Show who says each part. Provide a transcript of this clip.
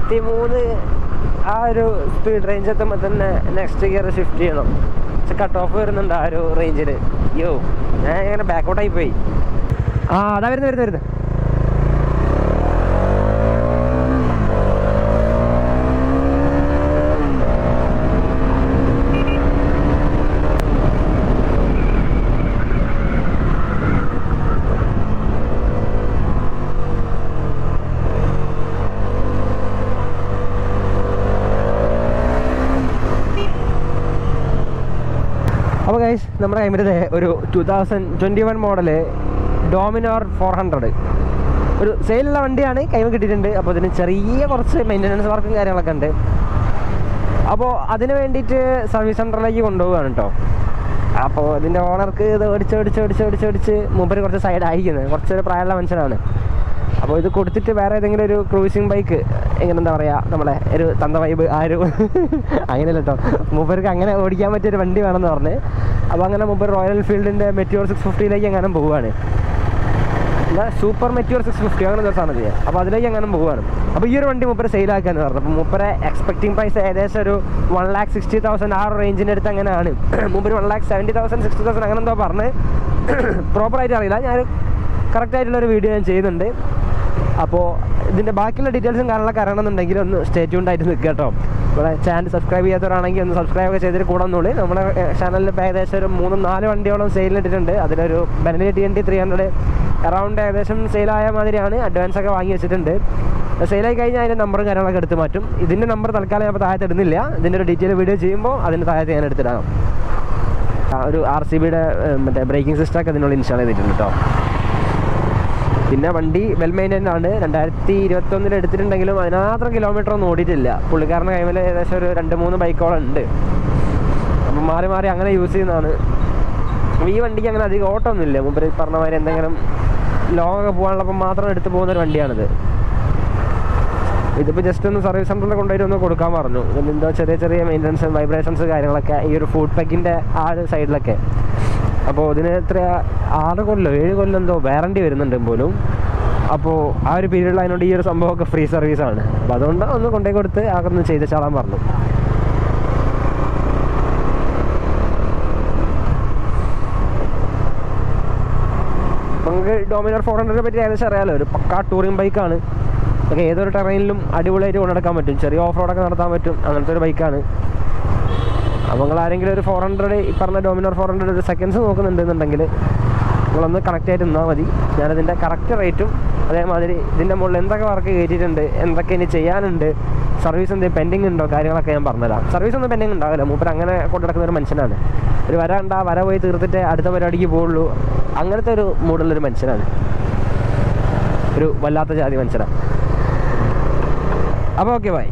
Speaker 1: 83 ആ ഒരു speed range എത്തുമ്പോൾ തന്നെ നെക്സ്റ്റ് ഗിയർ ഷിഫ്റ്റ് ചെയ്യണം. പക്ഷെ കട്ട് ഓഫ് വരുന്നുണ്ട് ആ ഒരു റേഞ്ചിൽ. അയ്യോ, ഞാൻ ഇങ്ങനെ ബാക്കൗട്ടായി പോയി. അതാ വരുന്നത്. അപ്പോൾ ഗൈസ്, നമ്മുടെ കൈമിൽ ഒരു 2021 മോഡല് ഡോമിനോർ 400 ഒരു സെയിലുള്ള വണ്ടിയാണ് കൈമ കിട്ടിയിട്ടുണ്ട്. അപ്പോൾ ഇതിന് ചെറിയ കുറച്ച് മെയിൻ്റനൻസ് വർക്കും കാര്യങ്ങളൊക്കെ ഉണ്ട്. അപ്പോൾ അതിന് വേണ്ടിയിട്ട് സർവീസ് സെൻ്ററിലേക്ക് കൊണ്ടുപോവുകയാണ് കേട്ടോ. അപ്പോൾ ഇതിൻ്റെ ഓണർക്ക് ഇത് ഓടിച്ച് മൂപ്പര് കുറച്ച് സൈഡ് അയക്കുന്നത്, കുറച്ചൊരു പ്രായമുള്ള മനുഷ്യനാണ്. അപ്പോൾ ഇത് കൊടുത്തിട്ട് വേറെ ഏതെങ്കിലും ഒരു ക്രൂസിങ് ബൈക്ക്, എങ്ങനെ എന്താ പറയുക, നമ്മളെ ഒരു തന്ത വൈബ് അങ്ങനെയല്ല കേട്ടോ, മൂപ്പർക്ക് അങ്ങനെ ഓടിക്കാൻ പറ്റിയൊരു വണ്ടി വേണമെന്ന് പറഞ്ഞ്. അപ്പോൾ അങ്ങനെ മൂപ്പർ റോയൽ എൻഫീൽഡിൻ്റെ മെറ്റിയോർ 650 അങ്ങനെ പോവുകയാണ്. അല്ല, സൂപ്പർ മെറ്റിയോർ 650 അങ്ങനെ ഒരു സാധനം ചെയ്യാം. അപ്പോൾ അതിലേക്ക് അങ്ങനെ പോവുകയാണ്. അപ്പോൾ ഈ ഒരു വണ്ടി മൂപ്പര് സെയിലാക്കാന്ന് പറഞ്ഞു. അപ്പോൾ മൂപ്പരെ എക്സ്പെക്റ്റിംഗ് പ്രൈസ് ഏകദേശം ഒരു 1,60,000 ആ റേഞ്ചിൻ്റെ അടുത്ത് അങ്ങനെയാണ്. മൂപ്പര് 1,70,000 60,000 അങ്ങനെ എന്തോ പറഞ്ഞ്, പ്രോപ്പറായിട്ട് അറിയില്ല. ഞാൻ കറക്റ്റായിട്ടുള്ളൊരു വീഡിയോ ഞാൻ ചെയ്യുന്നുണ്ട്. അപ്പോൾ ഇതിൻ്റെ ബാക്കിയുള്ള ഡീറ്റെയിൽസും കാര്യങ്ങളൊക്കെ അറിയണമെന്നുണ്ടെങ്കിൽ ഒന്ന് സ്റ്റേ ട്യൂൺഡ് നിൽക്കുക കേട്ടോ. ഇവിടെ ചാനൽ സബ്സ്ക്രൈബ് ചെയ്യാത്തവരാണെങ്കിൽ ഒന്ന് സബ്സ്ക്രൈബ് ഒക്കെ ചെയ്തിട്ട് കൂടെ ഒന്നുകൂടി. നമ്മുടെ ചാനലിൽ ഇപ്പോൾ ഏകദേശം ഒരു 3-4 വണ്ടിയോളം സെയിലിട്ടിട്ടുണ്ട്. അതിലൊരു ബെനലി TNT 300 അറൗണ്ട് ഏകദേശം സെയിലായ മാതിരിയാണ്. അഡ്വാൻസ് ഒക്കെ വാങ്ങി വെച്ചിട്ടുണ്ട്. സെയിലായി കഴിഞ്ഞാൽ അതിൻ്റെ നമ്പറും കാര്യങ്ങളൊക്കെ എടുത്ത് മാറ്റും. ഇതിൻ്റെ നമ്പർ തൽക്കാലം ഞാൻ ഇപ്പോൾ താഴത്ത് ഇടുന്നില്ല. ഇതിൻ്റെ ഒരു ഡീറ്റെയിൽ വീഡിയോ ചെയ്യുമ്പോൾ അതിൻ്റെ താഴത്ത് ഞാൻ എടുത്തിടാം. ഒരു RCBയുടെ മറ്റേ ബ്രേക്കിംഗ് സിസ്റ്റം ഒക്കെ ഇതിനുള്ളിൽ ഇൻസ്റ്റാൾ ചെയ്തിട്ടുണ്ട് കേട്ടോ. പിന്നെ വണ്ടി വെൽ മെയിൻറ്റൈൻഡ് ആണ്. 2021 എടുത്തിട്ടുണ്ടെങ്കിലും അതിനത്ര കിലോമീറ്റർ ഒന്നും ഓടിയിട്ടില്ല. പുള്ളിക്കാരൻ്റെ കൈമിൽ ഏകദേശം ഒരു 2-3 ബൈക്കോളം ഉണ്ട്. അപ്പം മാറി അങ്ങനെ യൂസ് ചെയ്യുന്നതാണ്. ഈ വണ്ടിക്ക് അങ്ങനെ അധികം ഓട്ടമൊന്നുമില്ല. മുമ്പ് പറഞ്ഞ മാതിരി എന്തെങ്കിലും ലോങ് ഒക്കെ പോകാനുള്ളപ്പം മാത്രം എടുത്ത് പോകുന്നൊരു വണ്ടിയാണിത്. ഇതിപ്പോൾ ജസ്റ്റ് ഒന്ന് സർവീസ് സെൻ്ററിൽ കൊണ്ടുപോയിട്ട് ഒന്ന് കൊടുക്കാൻ പറഞ്ഞു. എന്തോ ചെറിയ മെയിൻ്റനൻസ് വൈബ്രേഷൻസ് കാര്യങ്ങളൊക്കെ ഈ ഒരു ഫുഡ് പാക്കിൻ്റെ ആ ഒരു സൈഡിലൊക്കെ. അപ്പോൾ ഇതിന് എത്ര 6 കൊല്ലോ 7 കൊല്ലം എന്തോ വാറണ്ടി വരുന്നുണ്ട് പോലും. അപ്പോൾ ആ ഒരു പീരീഡിൽ അതിനോട് ഈ ഒരു സംഭവമൊക്കെ ഫ്രീ സർവീസാണ്. അപ്പോൾ അതുകൊണ്ട് ഒന്ന് കൊണ്ടുപോയി കൊടുത്ത് അതൊന്ന് ചെയ്ത് ചാളാൻ പറഞ്ഞു. നമുക്ക് ഡോമിനോർ 400 പറ്റി ഏകദേശം അറിയാമല്ലോ. ഒരു പക്കാ ടൂറിംഗ് ബൈക്കാണ്. നമുക്ക് ഏതൊരു ടെറൈനിലും അടിപൊളിയായിട്ട് കൊണ്ടുനടക്കാൻ പറ്റും. ചെറിയ ഓഫ് റോഡൊക്കെ നടത്താൻ പറ്റും. അങ്ങനത്തെ ഒരു ബൈക്കാണ്. അപ്പോൾ നിങ്ങൾ ആരെങ്കിലും ഒരു 400 ഈ പറഞ്ഞ ഡോമിനോർ 400 ഒരു സെക്കൻഡ്സ് നോക്കുന്നുണ്ടെന്നുണ്ടെങ്കിൽ നിങ്ങളൊന്ന് കണക്റ്റ് ആയിട്ട് നിന്നാൽ മതി. ഞാനതിൻ്റെ കറക്റ്റ് റേറ്റും അതേമാതിരി ഇതിൻ്റെ മുകളിൽ എന്തൊക്കെ വർക്ക് കയറ്റിയിട്ടുണ്ട്, എന്തൊക്കെ ഇനി ചെയ്യാനുണ്ട്, സർവീസ് എന്തെങ്കിലും പെൻഡിങ് ഉണ്ടോ, കാര്യങ്ങളൊക്കെ ഞാൻ പറഞ്ഞുതരാം. സർവീസ് ഒന്നും പെൻഡിങ് ഉണ്ടാവില്ല. മൂപ്പർ അങ്ങനെ കൊണ്ടുനടക്കുന്ന ഒരു മനുഷ്യനാണ്. ഒരു വര പോയി തീർത്തിട്ട് അടുത്ത പരിപാടിക്ക് പോകുള്ളൂ. അങ്ങനത്തെ ഒരു മൂടുള്ളൊരു മനുഷ്യനാണ്. ഒരു വല്ലാത്ത ജാതി മനുഷ്യനാണ്. അപ്പോൾ ഓക്കെ, ബൈ.